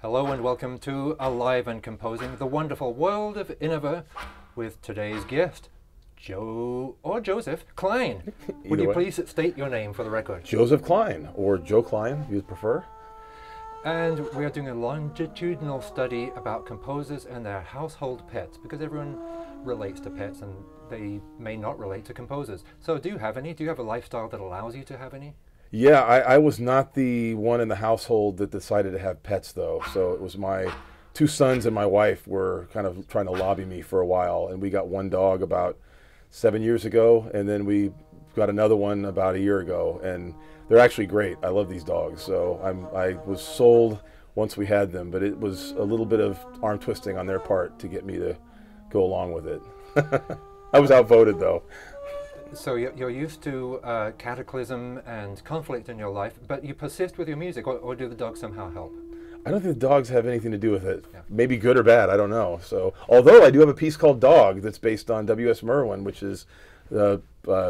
Hello and welcome to Alive and Composing, the wonderful world of innova, with today's guest, Joe or Joseph Klein. Would you please state your name for the record? Joseph Klein, or Joe Klein, if you'd prefer. And we are doing a longitudinal study about composers and their household pets, because everyone relates to pets and they may not relate to composers. So do you have any? Do you have a lifestyle that allows you to have any? Yeah, I was not the one in the household that decided to have pets, though. So it was my two sons and my wife were kind of trying to lobby me for a while, and we got one dog about 7 years ago, and then we got another one about a year ago, and they're actually great. I love these dogs. So I was sold once we had them, but it was a little bit of arm twisting on their part to get me to go along with it. I was outvoted, though. So you're used to cataclysm and conflict in your life, but you persist with your music, or do the dogs somehow help? I don't think the dogs have anything to do with it. Yeah. Maybe good or bad, I don't know. So, although I do have a piece called Dog that's based on W.S. Merwin, which is the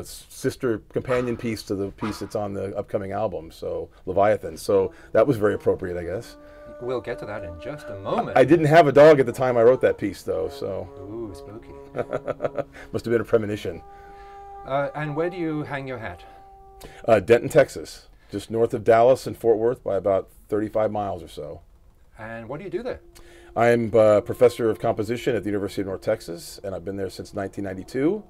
sister companion piece to the piece that's on the upcoming album, so Leviathan. So that was very appropriate, I guess. We'll get to that in just a moment. I didn't have a dog at the time I wrote that piece, though, so. Ooh, spooky. Must have been a premonition. And where do you hang your hat? Denton, Texas, just north of Dallas and Fort Worth by about 35 miles or so. And what do you do there? I'm a professor of composition at the University of North Texas, and I've been there since 1992.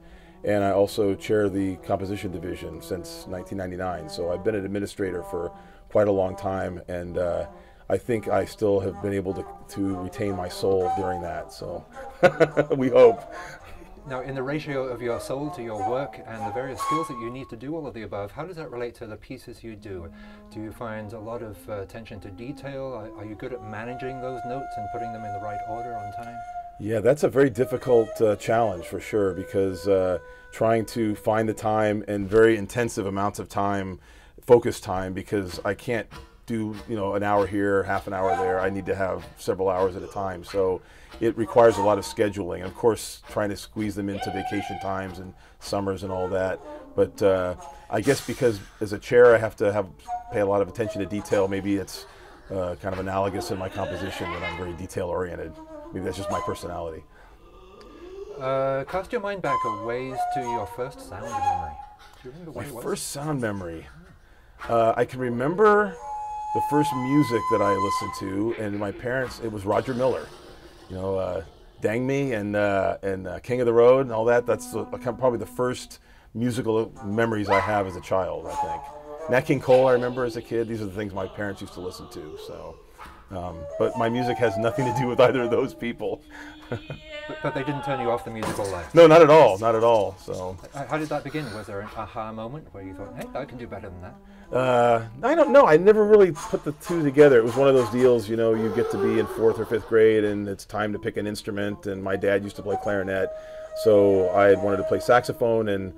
And I also chair the composition division since 1999. So I've been an administrator for quite a long time, and I think I still have been able to retain my soul during that. So we hope. Now, in the ratio of your soul to your work and the various skills that you need to do all of the above, how does that relate to the pieces you do? Do you find a lot of attention to detail? Are you good at managing those notes and putting them in the right order on time? Yeah, that's a very difficult challenge for sure, because trying to find the time and very intensive amounts of time, focus time, because I can't do an hour here, half an hour there. I need to have several hours at a time. So it requires a lot of scheduling, and of course trying to squeeze them into vacation times and summers and all that. But I guess because as a chair I have to pay a lot of attention to detail, maybe it's kind of analogous in my composition that I'm very detail oriented. Maybe that's just my personality. Cast your mind back a ways to your first sound memory. Do you remember what it was? First sound memory. I can remember the first music that I listened to, and my parents, it was Roger Miller. Dang Me and King of the Road and all that. That's probably the first musical memories I have as a child, I think. Nat King Cole I remember as a kid. These are the things my parents used to listen to. So, but my music has nothing to do with either of those people. But they didn't turn you off the musical life? No, not at all, not at all. So, how did that begin? Was there an aha moment where you thought, hey, I can do better than that? I don't know. I never really put the two together. It was one of those deals, you get to be in 4th or 5th grade and it's time to pick an instrument, and my dad used to play clarinet, so I had wanted to play saxophone, and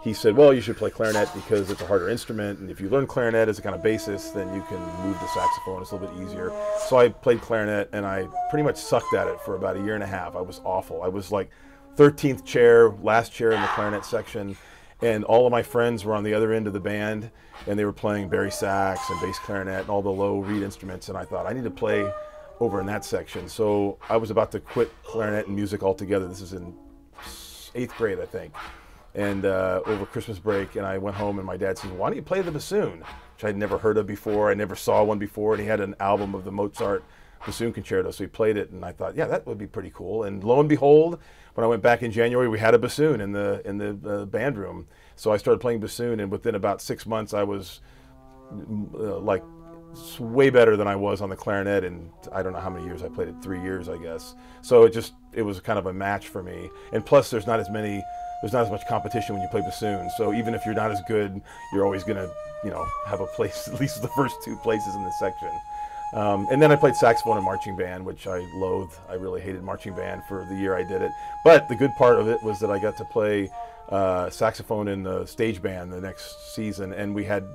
he said, well, you should play clarinet because it's a harder instrument, and if you learn clarinet as a kind of basis, then you can move to saxophone. It's a little bit easier. So I played clarinet, and I pretty much sucked at it for about a year and a half. I was awful. I was like 13th chair, last chair in the clarinet section, and all of my friends were on the other end of the band, and they were playing bari sax and bass clarinet and all the low reed instruments, and I thought, I need to play over in that section. So I was about to quit clarinet and music altogether. This is in 8th grade, I think. And over Christmas break, and I went home, and my dad said, why don't you play the bassoon, which I'd never heard of before. I never saw one before, and he had an album of the Mozart bassoon concerto, so he played it, and I thought, yeah, that would be pretty cool. And lo and behold, when I went back in January, we had a bassoon in the band room. So I started playing bassoon, and within about 6 months, I was like way better than I was on the clarinet. And I don't know how many years I played it, 3 years, I guess. So it was kind of a match for me. And plus, there's not as much competition when you play bassoon. So even if you're not as good, you're always going to, have a place, at least the first 2 places in the section. And then I played saxophone and marching band, which I loathed. I really hated marching band for the year I did it. But the good part of it was that I got to play saxophone in the stage band the next season. And we had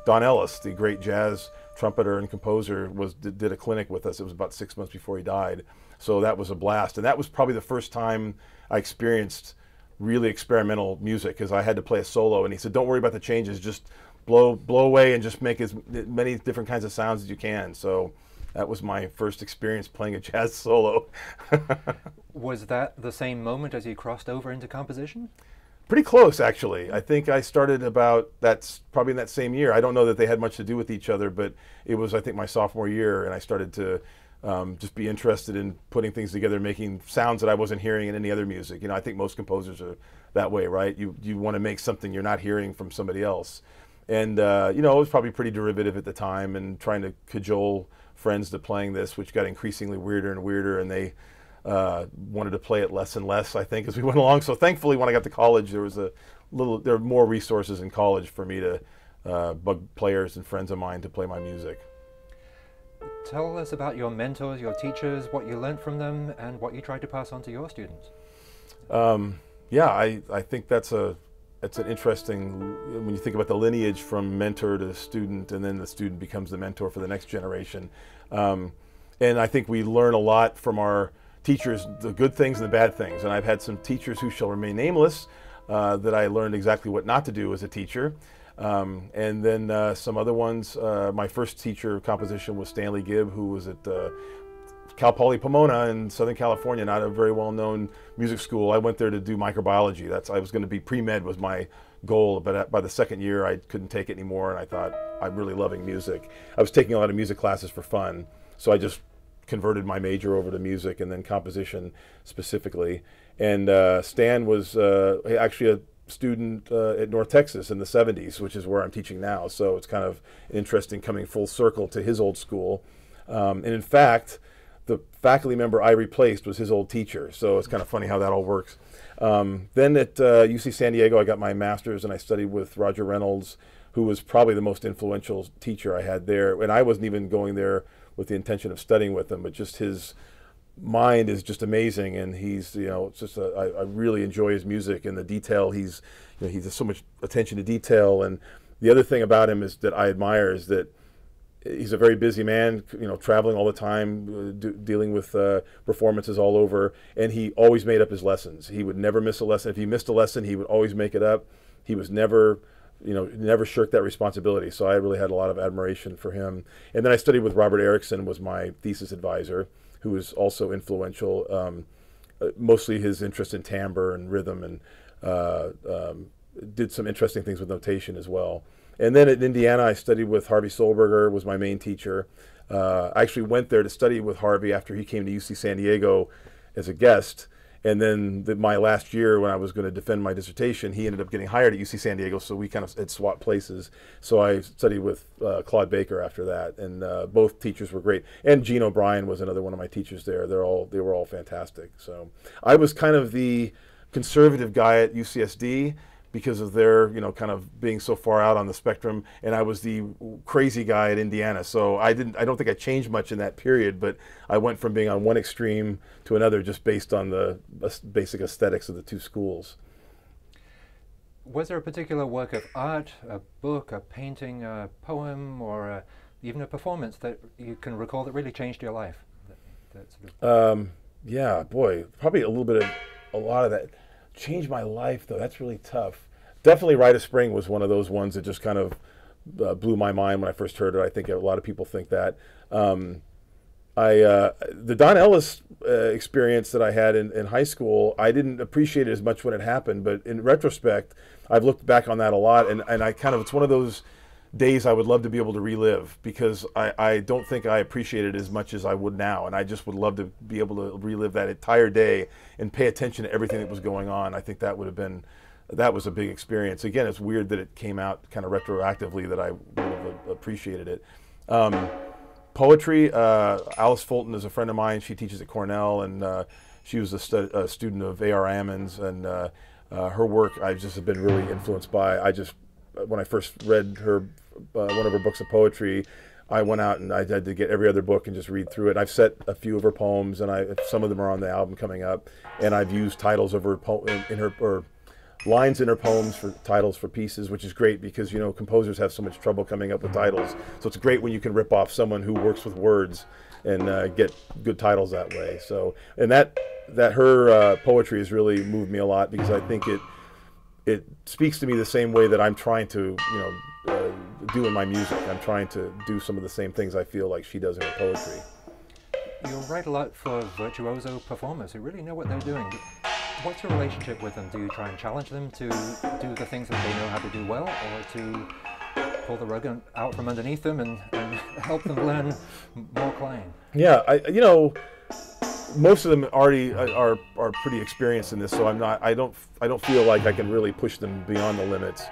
Don Ellis, the great jazz trumpeter and composer, did a clinic with us. It was about 6 months before he died. So that was a blast. And that was probably the first time I experienced really experimental music, because I had to play a solo, and he said, don't worry about the changes, just blow away and just make as many different kinds of sounds as you can. So that was my first experience playing a jazz solo. Was that the same moment as you crossed over into composition? Pretty close, actually. I think I started that's probably in that same year. I don't know that they had much to do with each other, but it was, I think, my sophomore year, and I started to just be interested in putting things together, making sounds that I wasn't hearing in any other music. You know, I think most composers are that way, right? You want to make something you're not hearing from somebody else. And, you know, it was probably pretty derivative at the time, and trying to cajole friends to playing this, which got increasingly weirder and weirder, and they wanted to play it less and less, I think, as we went along. So thankfully, when I got to college, there were more resources in college for me to bug players and friends of mine to play my music. Tell us about your mentors, your teachers, what you learned from them, and what you tried to pass on to your students. Yeah, I think that's an interesting, when you think about the lineage from mentor to student, and then the student becomes the mentor for the next generation. And I think we learn a lot from our teachers, the good things and the bad things. And I've had some teachers who shall remain nameless that I learned exactly what not to do as a teacher. And then some other ones. My first teacher of composition was Stanley Gibb, who was at Cal Poly Pomona in Southern California, not a very well-known music school. I went there to do microbiology. I was going to be pre-med was my goal, but by the second year I couldn't take it anymore, and I thought, I'm really loving music. I was taking a lot of music classes for fun, so I just converted my major over to music and then composition specifically. And Stan was actually a student at North Texas in the 70s, which is where I'm teaching now, so it's kind of interesting coming full circle to his old school. And in fact, the faculty member I replaced was his old teacher, so it's kind of funny how that all works. Then at UC San Diego, I got my master's, and I studied with Roger Reynolds, who was probably the most influential teacher I had there. And I wasn't even going there with the intention of studying with him, but just his mind is just amazing, and he's, you know, it's just I really enjoy his music and the detail. He has so much attention to detail, and the other thing about him is that I admire is that he's a very busy man, you know, traveling all the time, dealing with performances all over, and he always made up his lessons. He would never miss a lesson. If he missed a lesson, he would always make it up. He was never, you know, never shirked that responsibility. So I really had a lot of admiration for him. And then I studied with Robert Erickson, was my thesis advisor, who was also influential. Mostly his interest in timbre and rhythm, and did some interesting things with notation as well. And then at Indiana, I studied with Harvey Solberger, was my main teacher. I actually went there to study with Harvey after he came to UC San Diego as a guest. And then my last year, when I was going to defend my dissertation, he ended up getting hired at UC San Diego, so we kind of had swapped places. So I studied with Claude Baker after that, and both teachers were great. And Gene O'Brien was another one of my teachers there. They were all fantastic. So I was kind of the conservative guy at UCSD, because of their, you know, kind of being so far out on the spectrum, and I was the crazy guy at Indiana. So I don't think I changed much in that period, but I went from being on one extreme to another just based on the basic aesthetics of the two schools. Was there a particular work of art, a book, a painting, a poem, or even a performance that you can recall that really changed your life? Yeah, boy, probably a lot of that changed my life, though. That's really tough. Definitely Rite of Spring was one of those ones that just kind of blew my mind when I first heard it. I think a lot of people think that. The Don Ellis experience that I had in high school, I didn't appreciate it as much when it happened, but in retrospect, I've looked back on that a lot, and I kind of, it's one of those days I would love to be able to relive, because I don't think I appreciate it as much as I would now, and I just would love to be able to relive that entire day and pay attention to everything that was going on. I think that was a big experience. Again, it's weird that it came out kind of retroactively, that I would have appreciated it. Poetry, Alice Fulton is a friend of mine. She teaches at Cornell, and she was a student of A.R. Ammons, and her work I've just been really influenced by. When I first read one of her books of poetry, I went out and I had to get every other book and just read through it. I've set a few of her poems, and some of them are on the album coming up, and I've used titles of her or lines in her poems for titles for pieces, which is great, because, you know, composers have so much trouble coming up with titles. So it's great when you can rip off someone who works with words and get good titles that way. So, and that her poetry has really moved me a lot, because I think it speaks to me the same way that I'm trying to, you know, do in my music. I'm trying to do some of the same things I feel like she does in her poetry. You write a lot for virtuoso performers who really know what they're doing. What's your relationship with them? Do you try and challenge them to do the things that they know how to do well, or to pull the rug out from underneath them and help them learn more Klein? Yeah, you know, most of them already are pretty experienced in this, so I don't feel like I can really push them beyond the limits.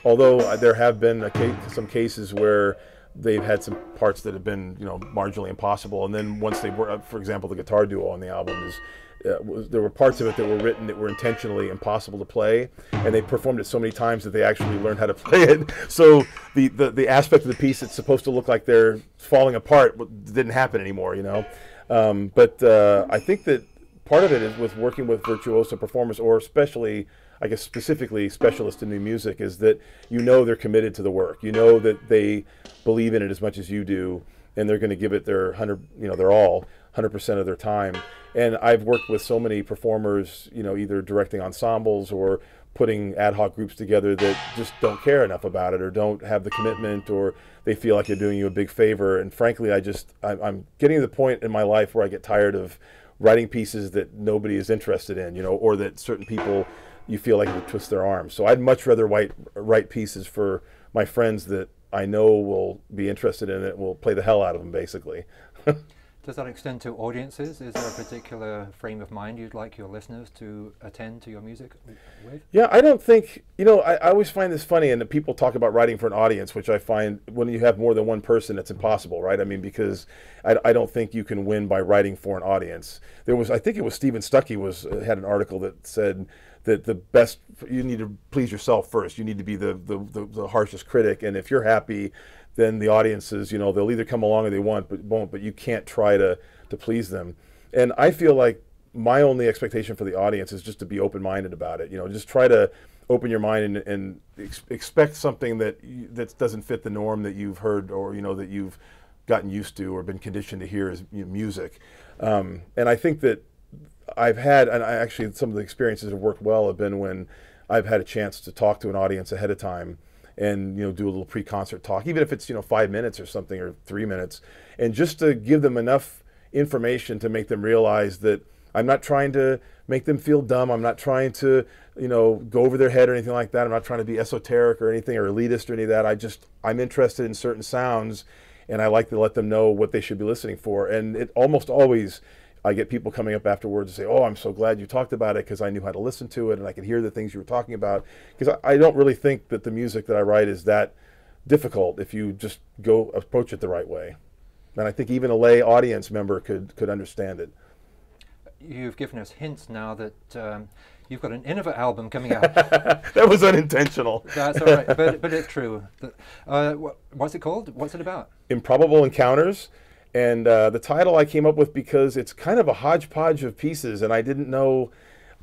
Although there have been some cases where they've had some parts that have been, you know, marginally impossible, and then once they were, for example, the guitar duo on the album is. There were parts of it that were written that were intentionally impossible to play, and they performed it so many times that they actually learned how to play it. So the aspect of the piece that's supposed to look like they're falling apart didn't happen anymore, you know. But I think that part of it is with working with virtuoso performers, or especially, I guess specifically specialists in new music, is that you know they're committed to the work. You know that they believe in it as much as you do, and they're going to give it their 100% of their time. And I've worked with so many performers, you know, either directing ensembles or putting ad hoc groups together that just don't care enough about it, or don't have the commitment, or they feel like they're doing you a big favor. And frankly, I'm getting to the point in my life where I get tired of writing pieces that nobody is interested in, you know, or that certain people you feel like would twist their arms. So I'd much rather write pieces for my friends that I know will be interested in it, will play the hell out of them, basically. Does that extend to audiences? Is there a particular frame of mind you'd like your listeners to attend to your music with? Yeah, I don't think, you know, I always find this funny, and that people talk about writing for an audience, which I find when you have more than one person, it's impossible, right? I mean, because I don't think you can win by writing for an audience. I think it was Stephen Stuckey had an article that said that you need to please yourself first. You need to be the harshest critic, and if you're happy, then the audiences, you know, they'll either come along or they won't, but you can't try to please them. And I feel like my only expectation for the audience is just to be open-minded about it. You know, just try to open your mind and expect something that doesn't fit the norm that you've heard, or, you know, that you've gotten used to or been conditioned to hear as, you know, music. And I think that actually some of the experiences that have worked well have been when I've had a chance to talk to an audience ahead of time, and, you know, do a little pre-concert talk, even if it's, you know, 5 minutes or something, or 3 minutes, and just to give them enough information to make them realize that I'm not trying to make them feel dumb. I'm not trying to, you know, go over their head or anything like that. I'm not trying to be esoteric or anything, or elitist or any of that. I'm interested in certain sounds, and I like to let them know what they should be listening for. And it almost always, I get people coming up afterwards and say, "Oh, I'm so glad you talked about it, because I knew how to listen to it, and I could hear the things you were talking about." Because I don't really think that the music that I write is that difficult if you just go approach it the right way. And I think even a lay audience member could understand it. You've given us hints now that you've got an innova album coming out. That was unintentional. That's all right, but it's true. What's it called? What's it about? Improbable Encounters. And the title I came up with because it's kind of a hodgepodge of pieces, and I didn't know,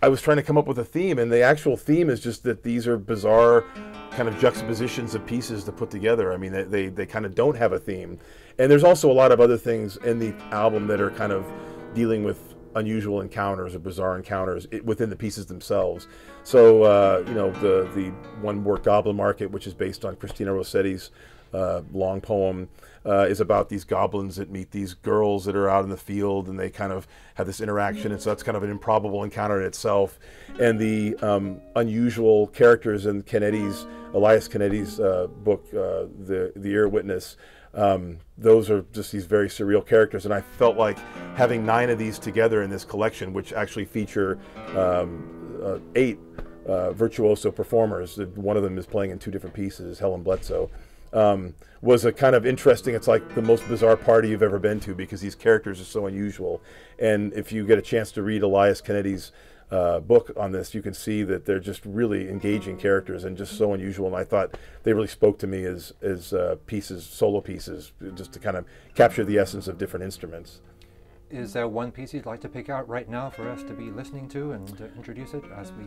I was trying to come up with a theme, and the actual theme is just that these are bizarre kind of juxtapositions of pieces to put together. I mean, they kind of don't have a theme. And there's also a lot of other things in the album that are kind of dealing with unusual encounters or bizarre encounters within the pieces themselves. So, you know, the one work, Gobble Market, which is based on Christina Rossetti's long poem, is about these goblins that meet these girls that are out in the field, and they kind of have this interaction, and so that's kind of an improbable encounter in itself. And the unusual characters in Elias Canetti's book, The Ear Witness, those are just these very surreal characters, and I felt like having 9 of these together in this collection, which actually feature 8 virtuoso performers. One of them is playing in 2 different pieces, Helen Bledsoe. Was a kind of interesting, it's like the most bizarre party you've ever been to, because these characters are so unusual. And if you get a chance to read Elias Canetti's book on this, you can see that they're just really engaging characters and just so unusual. And I thought they really spoke to me as pieces, solo pieces, just to kind of capture the essence of different instruments. Is there one piece you'd like to pick out right now for us to be listening to and introduce it as we...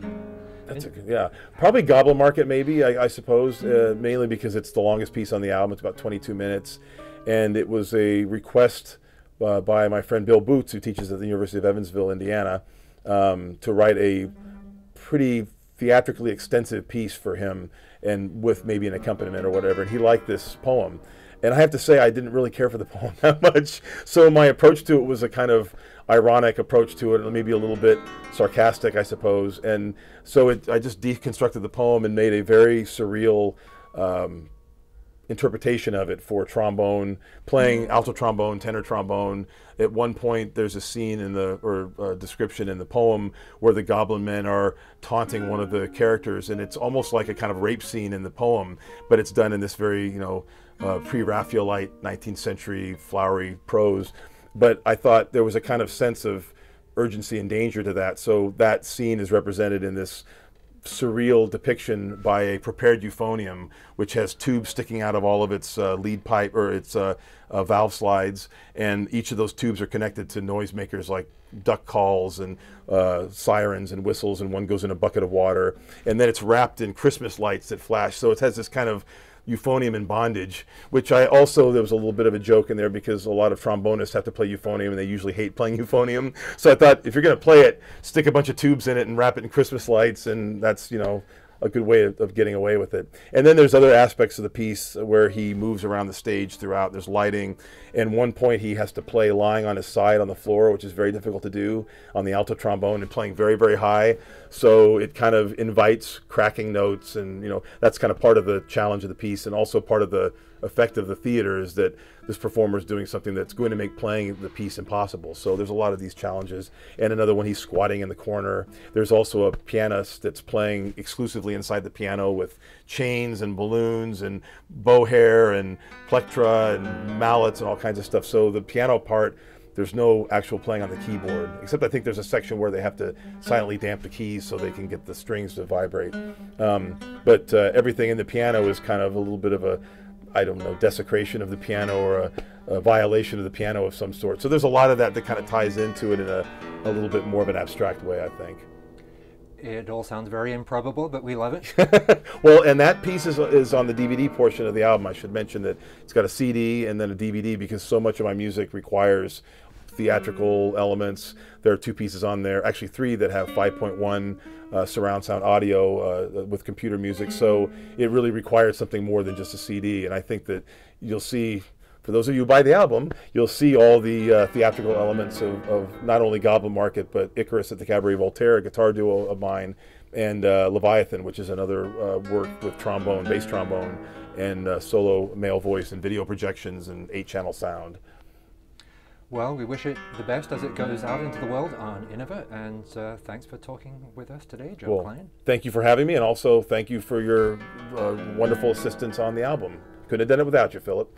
Yeah, probably Gobble Market, maybe, I suppose, mainly because it's the longest piece on the album. It's about 22 minutes, and it was a request by my friend Bill Boots, who teaches at the University of Evansville, Indiana, to write a pretty theatrically extensive piece for him, and with maybe an accompaniment or whatever. And he liked this poem. And I have to say, I didn't really care for the poem that much. So my approach to it was a kind of ironic approach to it, maybe a little bit sarcastic, I suppose. And so I just deconstructed the poem and made a very surreal interpretation of it for trombone, playing alto trombone, tenor trombone. At one point, there's a scene in the description in the poem where the Goblin Men are taunting one of the characters, and it's almost like a kind of rape scene in the poem, but it's done in this very, pre-Raphaelite 19th century flowery prose. But I thought there was a kind of sense of urgency and danger to that, so that scene is represented in this surreal depiction by a prepared euphonium, which has tubes sticking out of all of its lead pipe or its valve slides, and each of those tubes are connected to noisemakers like duck calls and sirens and whistles, and one goes in a bucket of water, and then it's wrapped in Christmas lights that flash. So it has this kind of euphonium in bondage, which there was a little bit of a joke in there because a lot of trombonists have to play euphonium and they usually hate playing euphonium. So I thought, if you're going to play it, stick a bunch of tubes in it and wrap it in Christmas lights, and that's, a good way of getting away with it. And then there's other aspects of the piece where he moves around the stage throughout. There's lighting, and one point he has to play lying on his side on the floor, which is very difficult to do on the alto trombone, and playing very, very high. So it kind of invites cracking notes, and that's kind of part of the challenge of the piece, and also part of the effect of the theater is that this performer is doing something that's going to make playing the piece impossible. So there's a lot of these challenges. And another one, he's squatting in the corner. There's also a pianist that's playing exclusively inside the piano with chains and balloons and bow hair and plectra and mallets and all kinds of stuff. So the piano part, there's no actual playing on the keyboard, except I think there's a section where they have to silently damp the keys so they can get the strings to vibrate. But everything in the piano is kind of a little bit of a, desecration of the piano, or a violation of the piano of some sort. So there's a lot of that kind of ties into it in a little bit more of an abstract way, I think. It all sounds very improbable, but we love it. Well, and that piece is on the DVD portion of the album. I should mention that it's got a CD and then a DVD, because so much of my music requires theatrical elements. There are 2 pieces on there, actually 3, that have 5.1 surround sound audio with computer music. So it really required something more than just a CD. And I think that you'll see, for those of you who buy the album, you'll see all the theatrical elements of not only Gobble Market, but Icarus at the Cabaret Voltaire, a guitar duo of mine, and Leviathan, which is another work with trombone, bass trombone, and solo male voice and video projections and 8-channel sound. Well, we wish it the best as it goes out into the world on Innova, and thanks for talking with us today, Joe Klein. Thank you for having me, and also thank you for your wonderful assistance on the album. Couldn't have done it without you, Philip.